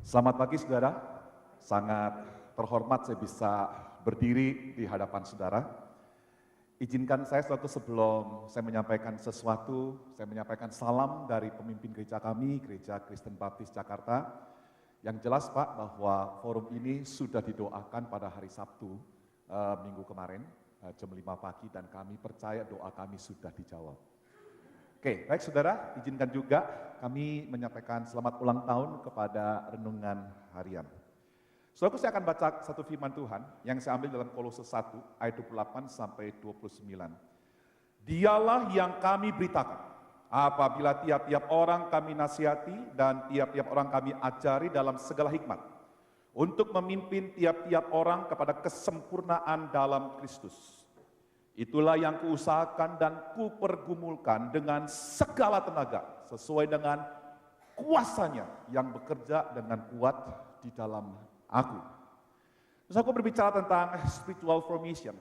Selamat pagi saudara, sangat terhormat saya bisa berdiri di hadapan saudara. Izinkan saya suatu sebelum saya menyampaikan sesuatu, saya menyampaikan salam dari pemimpin gereja kami, Gereja Kristen Baptis Jakarta. Yang jelas Pak bahwa forum ini sudah didoakan pada hari Sabtu minggu kemarin jam 5 pagi dan kami percaya doa kami sudah dijawab. Oke, baik saudara, izinkan juga kami menyampaikan selamat ulang tahun kepada renungan harian. Saudara, saya akan baca satu firman Tuhan yang saya ambil dalam Kolose 1 ayat 28 sampai 29. Dialah yang kami beritakan apabila tiap-tiap orang kami nasihati dan tiap-tiap orang kami ajari dalam segala hikmat untuk memimpin tiap-tiap orang kepada kesempurnaan dalam Kristus. Itulah yang kuusahakan dan kupergumulkan dengan segala tenaga sesuai dengan kuasanya yang bekerja dengan kuat di dalam aku. Terus aku berbicara tentang spiritual formation.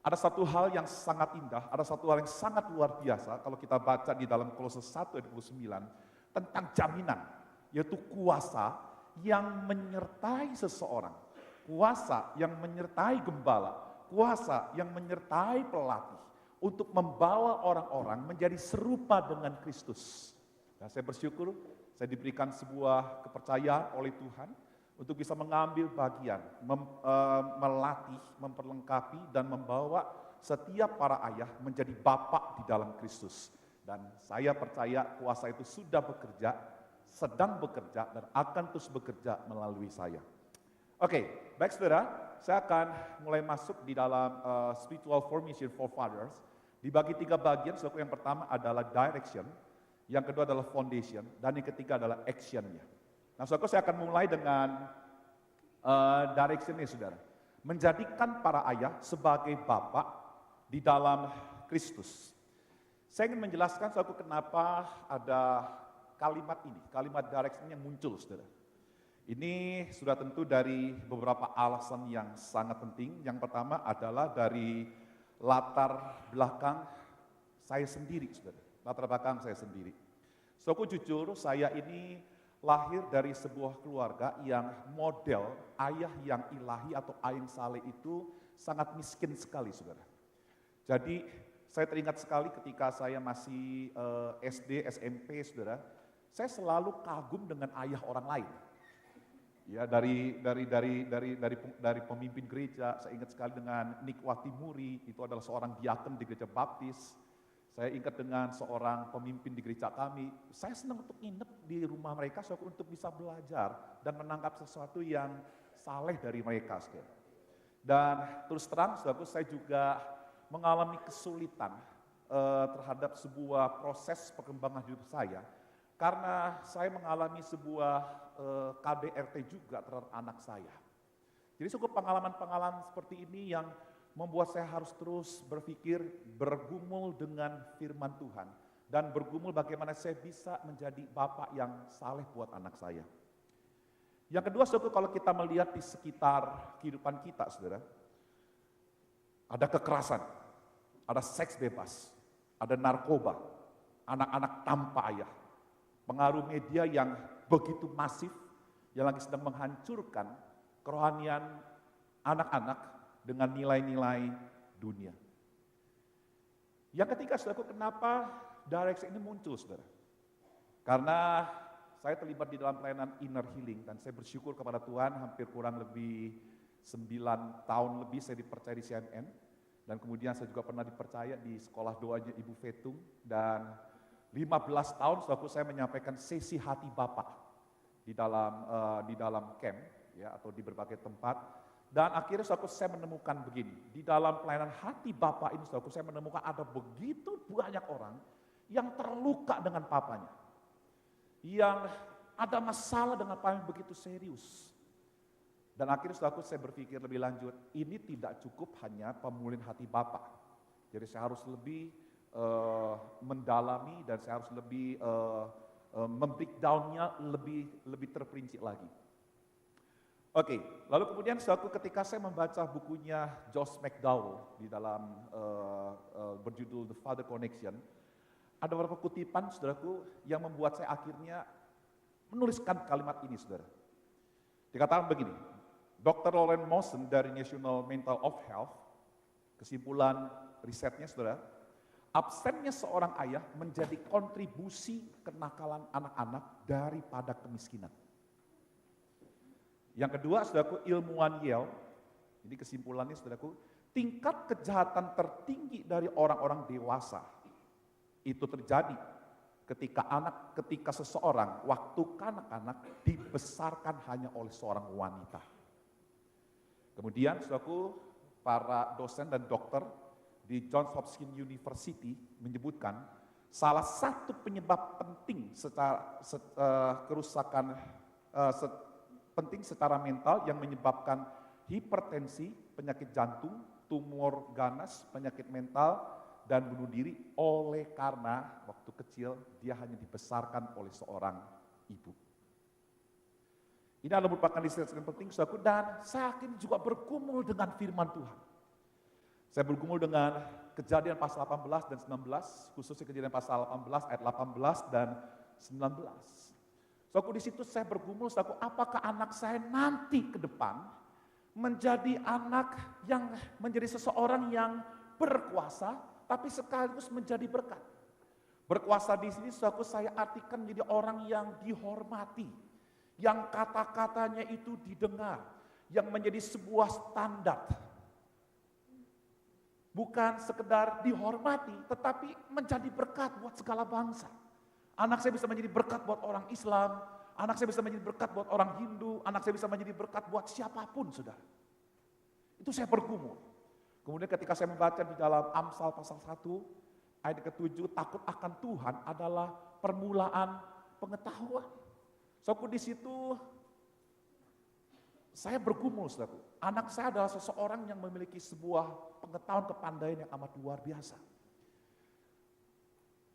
Ada satu hal yang sangat indah, ada satu hal yang sangat luar biasa kalau kita baca di dalam Kolose 1 ayat 29 tentang jaminan, yaitu kuasa yang menyertai seseorang, kuasa yang menyertai gembala, kuasa yang menyertai pelatih untuk membawa orang-orang menjadi serupa dengan Kristus. Dan saya bersyukur saya diberikan sebuah kepercayaan oleh Tuhan untuk bisa mengambil bagian, melatih, memperlengkapi dan membawa setiap para ayah menjadi bapak di dalam Kristus. Dan saya percaya kuasa itu sudah bekerja, sedang bekerja dan akan terus bekerja melalui saya. Oke, baik saudara. Saya akan mulai masuk di dalam spiritual formation for fathers. Dibagi 3 bagian, saudara. Yang pertama adalah direction, yang kedua adalah foundation, dan yang ketiga adalah actionnya. Nah saudara, saya akan mulai dengan direction ini saudara. Menjadikan para ayah sebagai bapak di dalam Kristus. Saya ingin menjelaskan saudara kenapa ada kalimat ini, kalimat direction yang muncul saudara. Ini sudah tentu dari beberapa alasan yang sangat penting. Yang pertama adalah dari latar belakang saya sendiri, saudara. Latar belakang saya sendiri. So, aku jujur, saya ini lahir dari sebuah keluarga yang model ayah yang ilahi atau ayah yang saleh itu sangat miskin sekali, saudara. Jadi, saya teringat sekali ketika saya masih SD, SMP, saudara. Saya selalu kagum dengan ayah orang lain. Ya, dari pemimpin gereja, saya ingat sekali dengan Nikwati Muri, itu adalah seorang diaken di gereja Baptis. Saya ingat dengan seorang pemimpin di gereja kami. Saya senang untuk nginep di rumah mereka untuk bisa belajar dan menangkap sesuatu yang saleh dari mereka. Dan terus terang, saudaraku, saya juga mengalami kesulitan terhadap sebuah proses perkembangan hidup saya. Karena saya mengalami sebuah KDRT juga terhadap anak saya. Jadi cukup pengalaman-pengalaman seperti ini yang membuat saya harus terus berpikir, bergumul dengan firman Tuhan. Dan bergumul bagaimana saya bisa menjadi bapak yang saleh buat anak saya. Yang kedua, saudara, kalau kita melihat di sekitar kehidupan kita, saudara, ada kekerasan, ada seks bebas, ada narkoba, anak-anak tanpa ayah. Pengaruh media yang begitu masif, yang lagi sedang menghancurkan kerohanian anak-anak dengan nilai-nilai dunia. Yang ketiga, saudaraku, kenapa direction ini muncul, saudara? Karena saya terlibat di dalam pelayanan inner healing, dan saya bersyukur kepada Tuhan hampir kurang lebih 9 tahun lebih saya dipercaya di CNN, dan kemudian saya juga pernah dipercaya di sekolah doanya Ibu Fetung, dan 15 tahun setelah saya menyampaikan sesi hati Bapak di dalam camp ya, atau di berbagai tempat. Dan akhirnya saya menemukan begini, di dalam pelayanan hati Bapak ini saya menemukan ada begitu banyak orang yang terluka dengan papanya. Yang ada masalah dengan papanya begitu serius. Dan akhirnya saya berpikir lebih lanjut, ini tidak cukup hanya pemulihan hati Bapak. Jadi saya harus lebih mendalami dan saya harus lebih membreakdown-nya lebih terperinci lagi. Oke, lalu kemudian ketika saya membaca bukunya Josh McDowell di dalam berjudul The Father Connection, ada beberapa kutipan, saudaraku, yang membuat saya akhirnya menuliskan kalimat ini, saudara. Dikatakan begini, Dr. Lauren Mosen dari National Mental of Health, kesimpulan risetnya saudara, absennya seorang ayah menjadi kontribusi kenakalan anak-anak daripada kemiskinan. Yang kedua, saudaraku, ilmuwan Yale, ini kesimpulannya saudaraku, tingkat kejahatan tertinggi dari orang-orang dewasa itu terjadi ketika seseorang waktu kanak-kanak dibesarkan hanya oleh seorang wanita. Kemudian saudaraku, para dosen dan dokter di Johns Hopkins University menyebutkan salah satu penyebab penting penting secara mental yang menyebabkan hipertensi, penyakit jantung, tumor ganas, penyakit mental, dan bunuh diri oleh karena waktu kecil dia hanya dibesarkan oleh seorang ibu. Ini adalah merupakan riset yang penting, saudaraku, dan saya akhirnya juga bergumul dengan firman Tuhan. Saya bergumul dengan Kejadian pasal 18 dan 19, khususnya Kejadian pasal 18 ayat 18 dan 19. Saudaraku, di situ saya bergumul, saudaraku, apakah anak saya nanti ke depan menjadi anak yang menjadi seseorang yang berkuasa, tapi sekaligus menjadi berkat. Berkuasa di sini, saudaraku, saya artikan menjadi orang yang dihormati, yang kata-katanya itu didengar, yang menjadi sebuah standar. Bukan sekedar dihormati, tetapi menjadi berkat buat segala bangsa. Anak saya bisa menjadi berkat buat orang Islam, anak saya bisa menjadi berkat buat orang Hindu, anak saya bisa menjadi berkat buat siapapun, saudara. Itu saya bergumul. Kemudian ketika saya membaca di dalam Amsal pasal 1, ayat ke-7, takut akan Tuhan adalah permulaan pengetahuan. So, di situ saya bergumul, saudara. Anak saya adalah seseorang yang memiliki sebuah pengetahuan kepandaian yang amat luar biasa.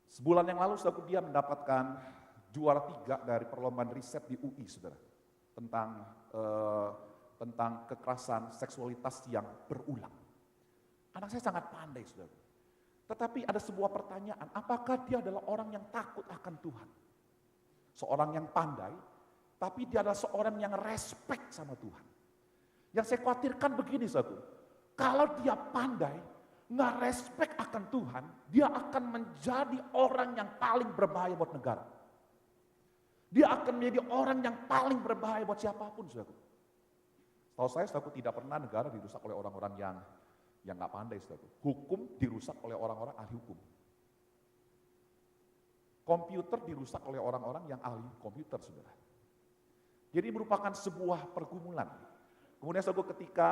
Sebulan yang lalu, saudara, dia mendapatkan juara 3 dari perlombaan riset di UI, saudara, tentang kekerasan seksualitas yang berulang. Anak saya sangat pandai, saudara. Tetapi ada sebuah pertanyaan, apakah dia adalah orang yang takut akan Tuhan? Seorang yang pandai, tapi dia adalah seorang yang respect sama Tuhan. Yang saya khawatirkan begini, saudara, kalau dia pandai, nggak respect akan Tuhan, dia akan menjadi orang yang paling berbahaya buat negara. Dia akan menjadi orang yang paling berbahaya buat siapapun, saudara. Tahu saya, saudara, tidak pernah negara dirusak oleh orang-orang yang nggak pandai, saudara. Hukum dirusak oleh orang-orang ahli hukum. Komputer dirusak oleh orang-orang yang ahli komputer, saudara. Jadi merupakan sebuah pergumulan. Kemudian, saudara, ketika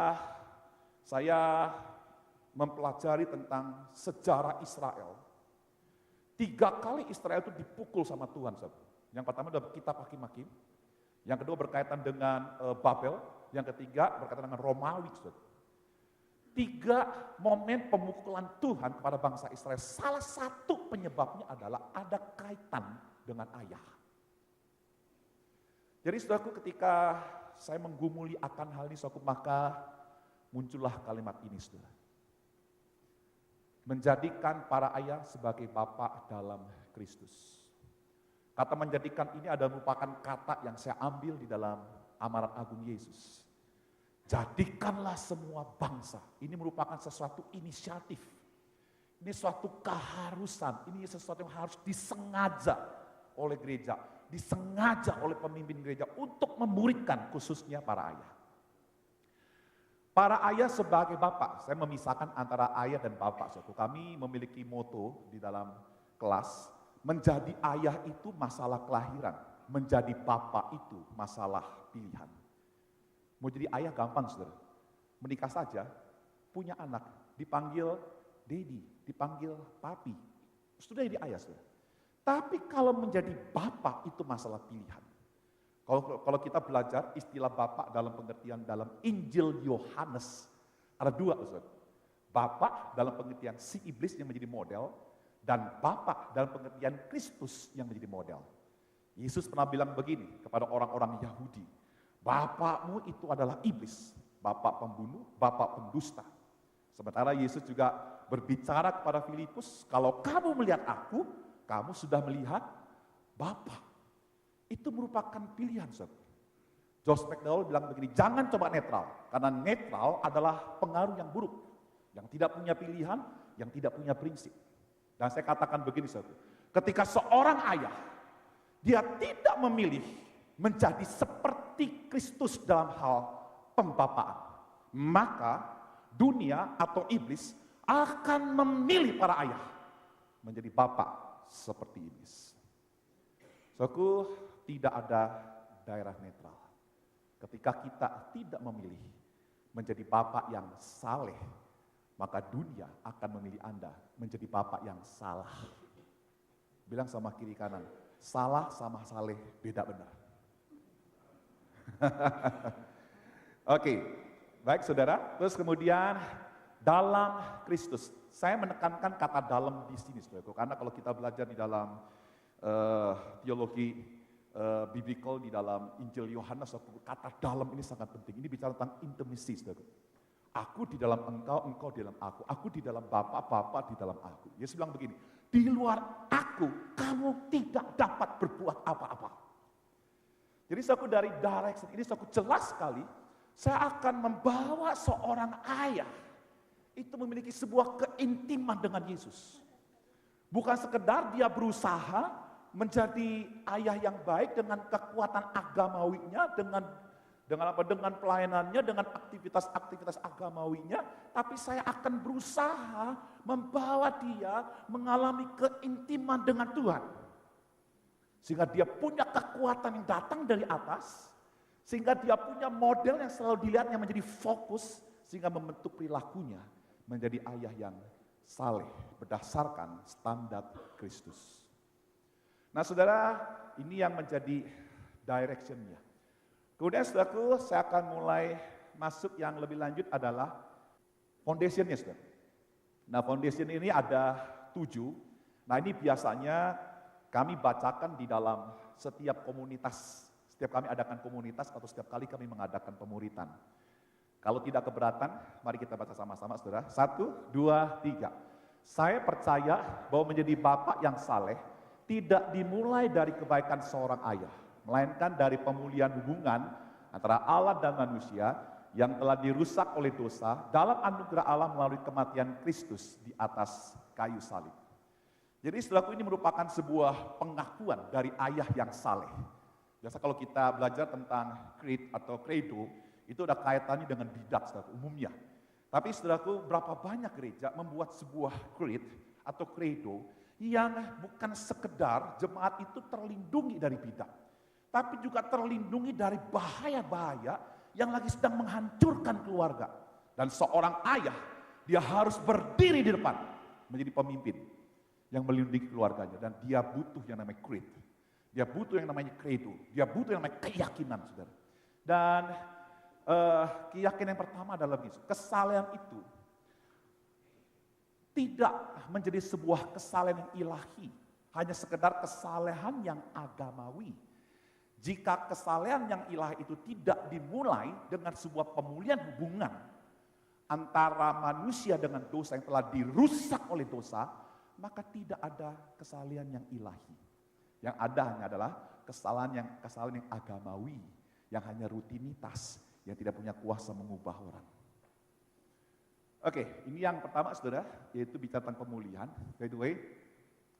saya mempelajari tentang sejarah Israel, 3 kali Israel itu dipukul sama Tuhan, saudara. Yang pertama adalah kitab Hakim-Hakim, yang kedua berkaitan dengan Babel, yang ketiga berkaitan dengan Romawi, saudara. 3 momen pemukulan Tuhan kepada bangsa Israel, salah satu penyebabnya adalah ada kaitan dengan ayah. Jadi, saudaraku, ketika saya menggumuli akan hal ini, saudaraku, maka muncullah kalimat ini, saudara. Menjadikan para ayah sebagai bapak dalam Kristus. Kata menjadikan ini adalah merupakan kata yang saya ambil di dalam Amanat Agung Yesus. Jadikanlah semua bangsa. Ini merupakan sesuatu inisiatif. Ini suatu keharusan. Ini sesuatu yang harus disengaja oleh gereja. Disengaja oleh pemimpin gereja untuk memuridkan khususnya para ayah. Para ayah sebagai bapak, saya memisahkan antara ayah dan bapak. Suatu kami memiliki moto di dalam kelas, menjadi ayah itu masalah kelahiran, menjadi bapak itu masalah pilihan. Mau jadi ayah gampang, saudara. Menikah saja, punya anak, dipanggil daddy, dipanggil papi. Sudah jadi ayah, saudara. Tapi kalau menjadi bapak itu masalah pilihan. Kalau kita belajar istilah bapak dalam pengertian dalam Injil Yohanes, ada 2, saudara. Bapak dalam pengertian si iblis yang menjadi model, dan bapak dalam pengertian Kristus yang menjadi model. Yesus pernah bilang begini kepada orang-orang Yahudi, bapakmu itu adalah iblis, bapak pembunuh, bapak pendusta. Sementara Yesus juga berbicara kepada Filipus, kalau kamu melihat aku, kamu sudah melihat Bapa. Itu merupakan pilihan, saudara. George McDowell bilang begini, jangan coba netral, karena netral adalah pengaruh yang buruk, yang tidak punya pilihan, yang tidak punya prinsip. Dan saya katakan begini, saudara, ketika seorang ayah, dia tidak memilih menjadi seperti Kristus dalam hal pembapaan, maka dunia atau iblis akan memilih para ayah menjadi bapak seperti iblis. Saudaraku, tidak ada daerah netral. Ketika kita tidak memilih menjadi bapak yang saleh, maka dunia akan memilih Anda menjadi bapak yang salah. Bilang sama kiri kanan, salah sama saleh beda benar. Oke, baik saudara. Terus kemudian dalam Kristus. Saya menekankan kata dalam di sini, saudaraku, karena kalau kita belajar di dalam teologi biblical di dalam Injil Yohanes, kata dalam ini sangat penting. Ini bicara tentang intimacy, saudara. Aku di dalam engkau, engkau di dalam aku. Aku di dalam Bapa, Bapa di dalam aku. Yesus bilang begini, di luar aku, kamu tidak dapat berbuat apa-apa. Jadi saudaraku, dari direction ini saudaraku jelas sekali, saya akan membawa seorang ayah itu memiliki sebuah keintiman dengan Yesus. Bukan sekedar dia berusaha menjadi ayah yang baik dengan kekuatan agamawinya, dengan pelayanannya, dengan aktivitas-aktivitas agamawinya, tapi saya akan berusaha membawa dia mengalami keintiman dengan Tuhan. Sehingga dia punya kekuatan yang datang dari atas, sehingga dia punya model yang selalu dilihatnya menjadi fokus, sehingga membentuk perilakunya menjadi ayah yang saleh berdasarkan standar Kristus. Nah saudara, ini yang menjadi direction-nya. Kemudian saudaraku, saya akan mulai masuk yang lebih lanjut adalah foundation-nya, saudara. Nah foundation ini ada 7. Nah ini biasanya kami bacakan di dalam setiap komunitas. Setiap kami adakan komunitas atau setiap kali kami mengadakan pemuritan. Kalau tidak keberatan, mari kita baca sama-sama, saudara. 1, 2, 3. Saya percaya bahwa menjadi bapak yang saleh tidak dimulai dari kebaikan seorang ayah, melainkan dari pemulihan hubungan antara Allah dan manusia yang telah dirusak oleh dosa dalam anugerah Allah melalui kematian Kristus di atas kayu salib. Jadi saudaraku, ini merupakan sebuah pengakuan dari ayah yang saleh. Biasa kalau kita belajar tentang creed atau credo, itu ada kaitannya dengan bidat, saudaraku, umumnya. Tapi saudaraku, berapa banyak gereja membuat sebuah creed atau credo yang bukan sekedar jemaat itu terlindungi dari bidat, tapi juga terlindungi dari bahaya-bahaya yang lagi sedang menghancurkan keluarga. Dan seorang ayah, dia harus berdiri di depan, menjadi pemimpin yang melindungi keluarganya. Dan dia butuh yang namanya creed, dia butuh yang namanya credo, dia butuh yang namanya keyakinan, saudara. Dan keyakinan yang pertama adalah begini, kesalehan itu tidak menjadi sebuah kesalehan yang ilahi, hanya sekedar kesalehan yang agamawi. Jika kesalehan yang ilahi itu tidak dimulai dengan sebuah pemulihan hubungan antara manusia dengan dosa yang telah dirusak oleh dosa, maka tidak ada kesalehan yang ilahi. Yang ada hanya adalah kesalahan yang agamawi, yang hanya rutinitas, yang tidak punya kuasa mengubah orang. Oke, ini yang pertama, saudara, yaitu bicara tentang pemulihan. By the way,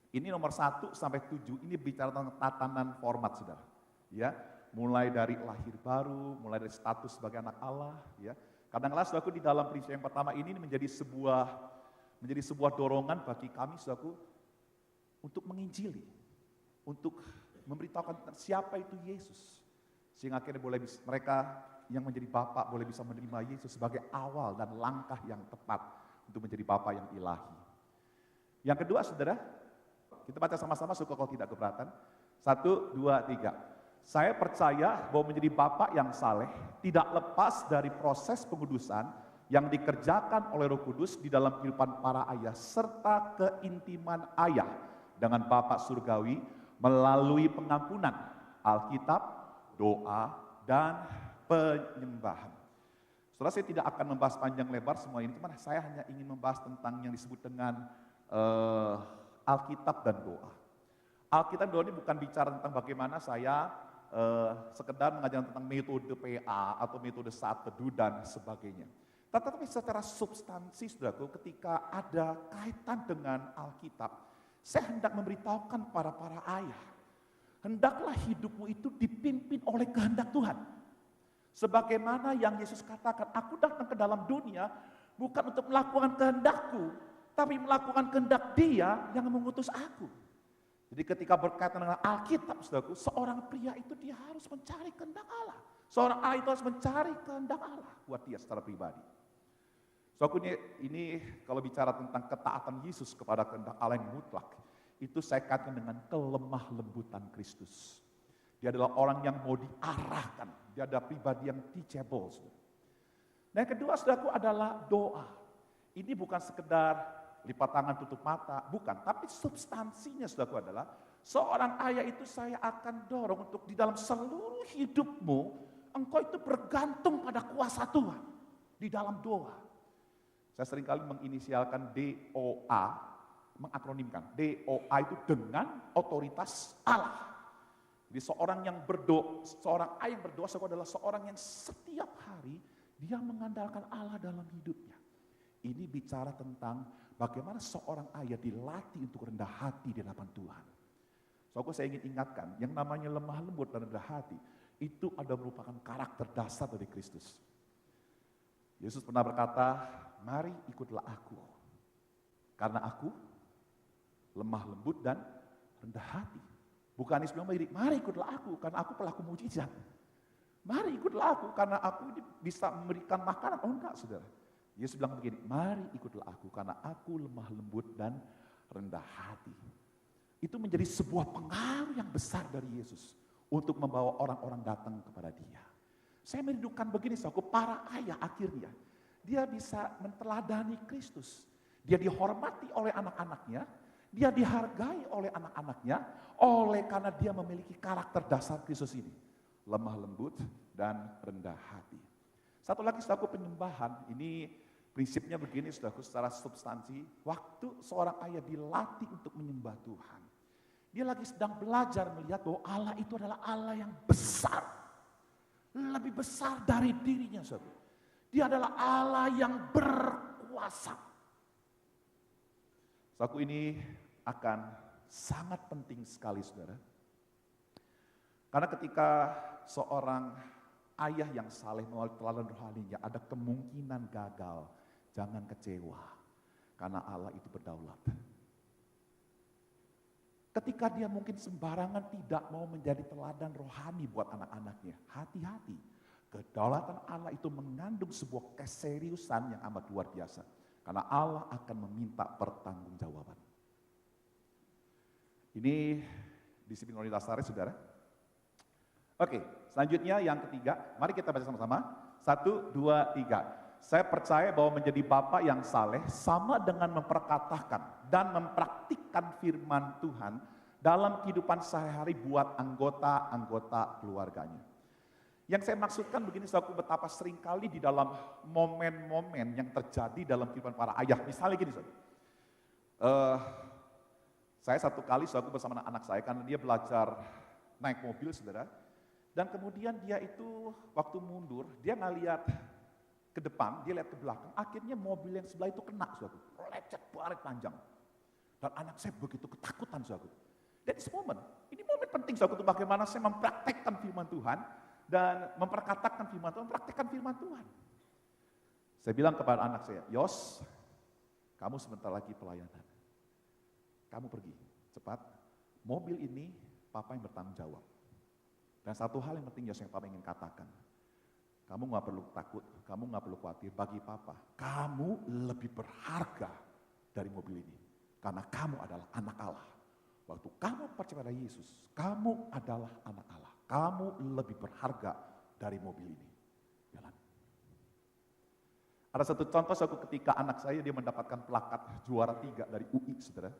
ini nomor 1 sampai 7, ini bicara tentang tatanan format, saudara. Ya, mulai dari lahir baru, mulai dari status sebagai anak Allah. Ya, kadang-kadang, saudaraku, di dalam prinsip yang pertama ini menjadi sebuah dorongan bagi kami, saudaraku, untuk menginjili, untuk memberitahukan tentang siapa itu Yesus, sehingga akhirnya mereka yang menjadi bapak boleh bisa menerima Yesus sebagai awal dan langkah yang tepat untuk menjadi bapak yang ilahi. Yang kedua, saudara, kita baca sama-sama suka kalau tidak keberatan. 1, 2, 3. Saya percaya bahwa menjadi bapak yang saleh tidak lepas dari proses pengudusan yang dikerjakan oleh Roh Kudus di dalam kehidupan para ayah, serta keintiman ayah dengan Bapa surgawi melalui pengampunan, Alkitab, doa, dan penyembahan. Setelah saya tidak akan membahas panjang lebar semua ini, cuman saya hanya ingin membahas tentang yang disebut dengan Alkitab dan doa. Alkitab dan doa ini bukan bicara tentang bagaimana saya sekedar mengajarkan tentang metode PA atau metode saat teduh dan sebagainya. Tetapi secara substansi, saudaraku, ketika ada kaitan dengan Alkitab, saya hendak memberitahukan para ayah, hendaklah hidupmu itu dipimpin oleh kehendak Tuhan. Sebagaimana yang Yesus katakan, aku datang ke dalam dunia bukan untuk melakukan kehendakku, tapi melakukan kehendak Dia yang mengutus aku. Jadi ketika berkaitan dengan Alkitab, saudaraku, seorang pria itu dia harus mencari kehendak Allah. Seorang ayah itu harus mencari kehendak Allah buat dia secara pribadi. Saudaraku, ini kalau bicara tentang ketaatan Yesus kepada kehendak Allah yang mutlak, itu saya kaitkan dengan kelemah lembutan Kristus. Dia adalah orang yang mau diarahkan, dia adalah pribadi yang teachable. Dan yang kedua, saudaraku, adalah doa. Ini bukan sekedar lipat tangan tutup mata, bukan. Tapi substansinya, saudaraku, adalah seorang ayah itu saya akan dorong untuk di dalam seluruh hidupmu, engkau itu bergantung pada kuasa Tuhan di dalam doa. Saya seringkali menginisialkan DOA, mengakronimkan. DOA itu dengan otoritas Allah. Jadi seorang yang berdoa, seorang ayah yang berdoa, saudaraku, adalah seorang yang setiap hari dia mengandalkan Allah dalam hidupnya. Ini bicara tentang bagaimana seorang ayah dilatih untuk rendah hati di hadapan Tuhan. Saudaraku, saya ingin ingatkan, yang namanya lemah lembut dan rendah hati, itu adalah merupakan karakter dasar dari Kristus. Yesus pernah berkata, mari ikutlah aku, karena aku lemah lembut dan rendah hati. Bukan Yesus bilang, mari ikutlah aku, karena aku pelaku mujizat. Mari ikutlah aku, karena aku bisa memberikan makanan. Oh enggak, saudara. Yesus bilang begini, mari ikutlah aku karena aku lemah lembut dan rendah hati. Itu menjadi sebuah pengaruh yang besar dari Yesus untuk membawa orang-orang datang kepada Dia. Saya merindukan begini, saudaraku, para ayah akhirnya dia bisa menteladani Kristus. Dia dihormati oleh anak-anaknya, dia dihargai oleh anak-anaknya, oleh karena dia memiliki karakter dasar Kristus ini, lemah lembut dan rendah hati. Satu lagi, saudaraku, penyembahan ini prinsipnya begini, saudaraku, secara substansi, waktu seorang ayah dilatih untuk menyembah Tuhan, dia lagi sedang belajar melihat bahwa Allah itu adalah Allah yang besar, lebih besar dari dirinya, saudara. Dia adalah Allah yang berkuasa. Saudaraku, ini akan sangat penting sekali, saudara. Karena ketika seorang ayah yang saleh melalui teladan rohaninya ada kemungkinan gagal, jangan kecewa, karena Allah itu berdaulat. Ketika dia mungkin sembarangan tidak mau menjadi teladan rohani buat anak-anaknya, hati-hati. Kedaulatan Allah itu mengandung sebuah keseriusan yang amat luar biasa. Karena Allah akan meminta pertanggungjawaban. Ini disiplin Roni Lastari, saudara. Oke, selanjutnya yang ketiga, mari kita baca sama-sama. 1, 2, 3. Saya percaya bahwa menjadi bapak yang saleh sama dengan memperkatakan dan mempraktikkan firman Tuhan dalam kehidupan sehari-hari buat anggota-anggota keluarganya. Yang saya maksudkan begini, saudaraku, betapa seringkali di dalam momen-momen yang terjadi dalam kehidupan para ayah. Misalnya gini, saudara. Saya satu kali, saudaraku, bersama anak saya, karena dia belajar naik mobil, saudara. Dan kemudian dia itu waktu mundur, dia nggak lihat ke depan, dia lihat ke belakang. Akhirnya mobil yang sebelah itu kena, saudaraku. Lecet baret panjang. Dan anak saya begitu ketakutan, saudaraku. Dan ini momen penting, saudaraku, untuk bagaimana saya mempraktekkan firman Tuhan dan memperkatakan firman Tuhan, mempraktekkan firman Tuhan. Saya bilang kepada anak saya, Yos, kamu sebentar lagi pelayanan. Kamu pergi, cepat. Mobil ini papa yang bertanggung jawab. Dan satu hal yang penting, Yos, yang papa ingin katakan. Kamu gak perlu takut, kamu gak perlu khawatir. Bagi papa, kamu lebih berharga dari mobil ini. Karena kamu adalah anak Allah. Waktu kamu percaya pada Yesus, kamu adalah anak Allah. Kamu lebih berharga dari mobil ini. Jalan. Ada satu contoh, suatu ketika anak saya dia mendapatkan plakat juara 3 dari UI, saudara.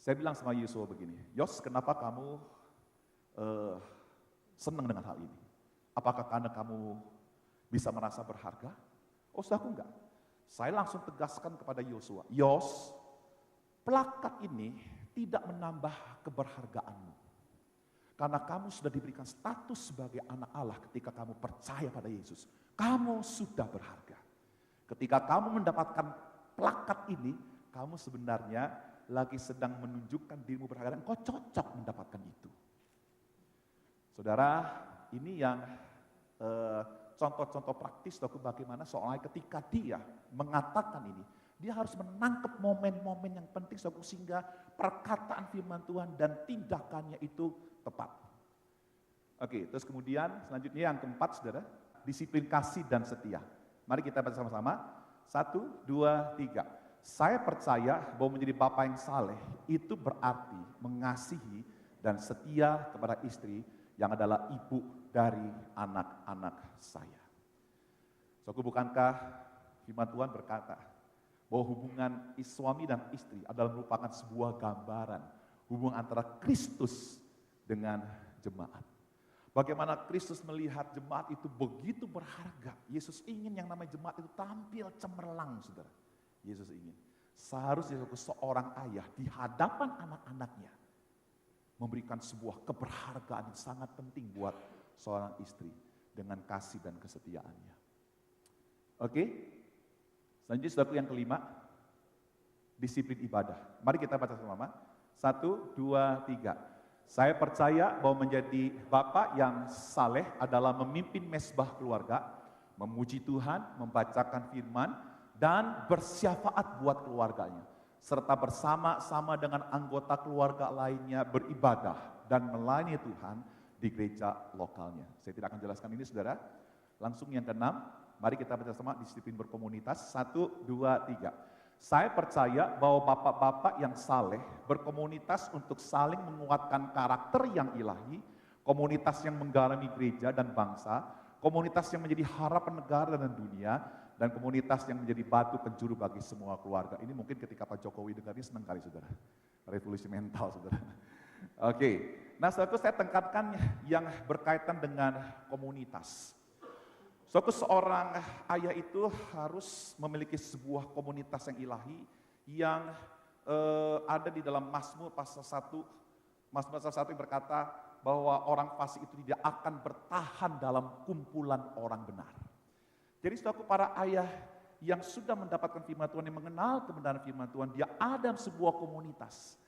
Saya bilang sama Yosua begini, Yos, kenapa kamu senang dengan hal ini? Apakah karena kamu bisa merasa berharga? Oh, saudaraku, enggak. Saya langsung tegaskan kepada Yosua, Yos, plakat ini tidak menambah keberhargaanmu. karena kamu sudah diberikan status sebagai anak Allah ketika kamu percaya pada Yesus. Kamu sudah berharga. Ketika kamu mendapatkan plakat ini, kamu sebenarnya lagi sedang menunjukkan dirimu berharga dan kau cocok mendapatkan itu. Saudara, ini yang contoh-contoh praktis bagaimana seorang ketika dia mengatakan ini, dia harus menangkap momen-momen yang penting sehingga perkataan firman Tuhan dan tindakannya itu tepat. Oke, terus kemudian selanjutnya yang keempat, saudara, disiplin kasih dan setia. Mari kita baca sama-sama. 1, 2, 3. Saya percaya bahwa menjadi bapa yang saleh itu berarti mengasihi dan setia kepada istri yang adalah ibu dari anak-anak saya. Bukankah firman Tuhan berkata bahwa hubungan suami dan istri adalah merupakan sebuah gambaran hubungan antara Kristus dengan jemaat. Bagaimana Kristus melihat jemaat itu begitu berharga. Yesus ingin yang namanya jemaat itu tampil cemerlang, saudara. Yesus ingin. Seharusnya seorang ayah di hadapan anak-anaknya memberikan sebuah keberhargaan yang sangat penting buat seorang istri dengan kasih dan kesetiaannya. Oke? Selanjutnya saudaraku yang kelima, disiplin ibadah. Mari kita baca sama-sama. 1, 2, 3. Saya percaya bahwa menjadi bapak yang saleh adalah memimpin mezbah keluarga, memuji Tuhan, membacakan firman, dan bersyafaat buat keluarganya. Serta bersama-sama dengan anggota keluarga lainnya beribadah dan melayani Tuhan di gereja lokalnya. Saya tidak akan jelaskan ini, saudara. Langsung yang keenam, mari kita baca sama disiplin berkomunitas. 1, 2, 3. Saya percaya bahwa bapak-bapak yang saleh berkomunitas untuk saling menguatkan karakter yang ilahi, komunitas yang menggarami gereja dan bangsa, komunitas yang menjadi harapan negara dan dunia, dan komunitas yang menjadi batu penjuru bagi semua keluarga. Ini mungkin ketika Pak Jokowi dengar ini senang kali, saudara. Revolusi mental, saudara. Oke, nah setelah itu saya tekankan yang berkaitan dengan komunitas. Seorang ayah itu harus memiliki sebuah komunitas yang ilahi yang ada di dalam Mazmur pasal 1. Mazmur pasal 1 yang berkata bahwa orang fasik itu tidak akan bertahan dalam kumpulan orang benar. Jadi saudaraku, para ayah yang sudah mendapatkan firman Tuhan, yang mengenal kebenaran firman Tuhan, dia ada sebuah komunitas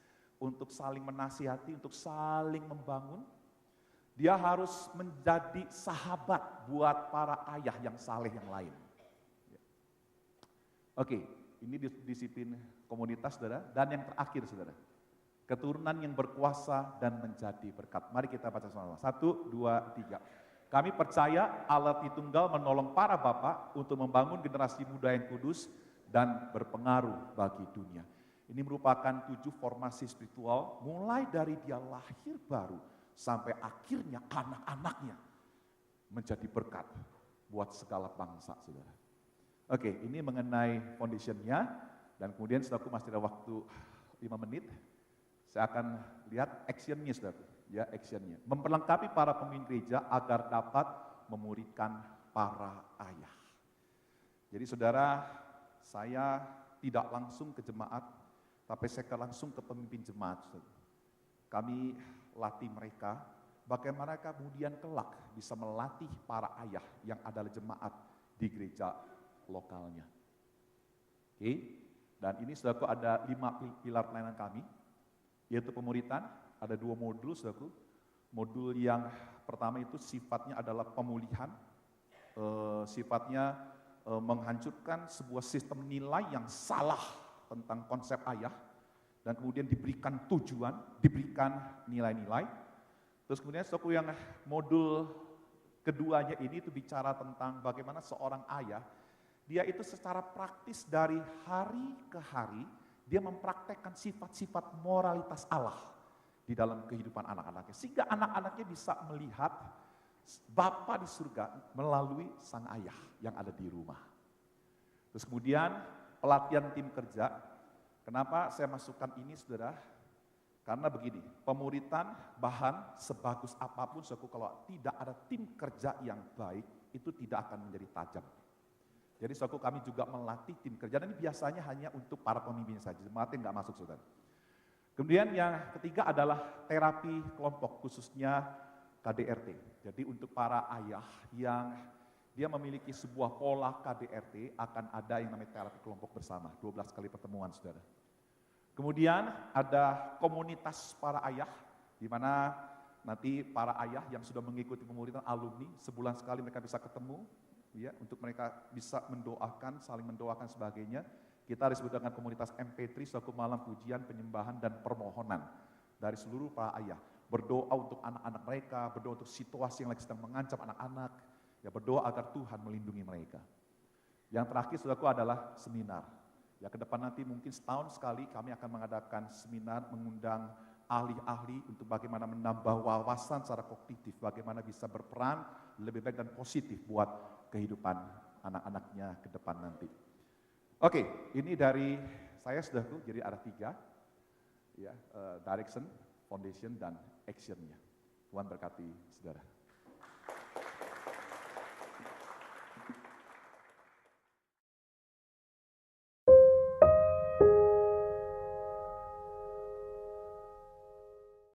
untuk saling menasihati, untuk saling membangun. Dia harus menjadi sahabat buat para ayah yang saleh yang lain. Oke, ini disiplin komunitas, saudara. Dan yang terakhir, saudara, keturunan yang berkuasa dan menjadi berkat. Mari kita baca sama-sama. 1, 2, 3. Kami percaya Allah Tritunggal menolong para bapak untuk membangun generasi muda yang kudus dan berpengaruh bagi dunia. Ini merupakan 7 formasi spiritual, mulai dari dia lahir baru sampai akhirnya anak-anaknya menjadi berkat buat segala bangsa, saudara. Oke, ini mengenai foundationnya, dan kemudian saudaraku masih ada waktu 5 menit, saya akan lihat actionnya, saudaraku. Ya, actionnya. Memperlengkapi para pemimpin gereja agar dapat memuridkan para ayah. Jadi saudara, saya tidak langsung ke jemaat, tapi saya langsung ke pemimpin jemaat. Kami latih mereka, bagaimana mereka kemudian kelak bisa melatih para ayah yang adalah jemaat di gereja lokalnya. Oke, dan ini saudaraku ada 5 pilar pelayanan kami, yaitu pemuritan, ada 2 modul saudaraku. Modul yang pertama itu sifatnya adalah pemulihan, sifatnya menghancurkan sebuah sistem nilai yang salah tentang konsep ayah, dan kemudian diberikan tujuan, diberikan nilai-nilai. Terus kemudian saudaraku yang modul keduanya ini itu bicara tentang bagaimana seorang ayah, dia itu secara praktis dari hari ke hari, dia mempraktekkan sifat-sifat moralitas Allah di dalam kehidupan anak-anaknya. Sehingga anak-anaknya bisa melihat Bapa di surga melalui sang ayah yang ada di rumah. Terus kemudian pelatihan tim kerja. Kenapa saya masukkan ini, saudara? Karena begini, pemuritan bahan sebagus apapun, kalau tidak ada tim kerja yang baik, itu tidak akan menjadi tajam. Jadi kami juga melatih tim kerja, dan ini biasanya hanya untuk para pemimpin saja, jemaatnya nggak masuk, saudara. Kemudian yang ketiga adalah terapi kelompok, khususnya KDRT. Jadi untuk para ayah yang dia memiliki sebuah pola KDRT, akan ada yang namanya terapi kelompok bersama, 12 kali pertemuan, saudara. Kemudian ada komunitas para ayah, di mana nanti para ayah yang sudah mengikuti pemuridan alumni, sebulan sekali mereka bisa ketemu, ya, untuk mereka bisa mendoakan, saling mendoakan sebagainya. Kita disebut dengan komunitas MP3, suatu malam pujian, penyembahan, dan permohonan dari seluruh para ayah. Berdoa untuk anak-anak mereka, berdoa untuk situasi yang lagi sedang mengancam anak-anak, ya, berdoa agar Tuhan melindungi mereka. Yang terakhir, saudaraku, adalah seminar. Ya, ke depan nanti mungkin setahun sekali kami akan mengadakan seminar, mengundang ahli-ahli untuk bagaimana menambah wawasan secara kognitif, bagaimana bisa berperan lebih baik dan positif buat kehidupan anak-anaknya ke depan nanti. Oke, ini dari saya, saudaraku, jadi ada 3, ya, direction, foundation, dan actionnya. Tuhan berkati saudara.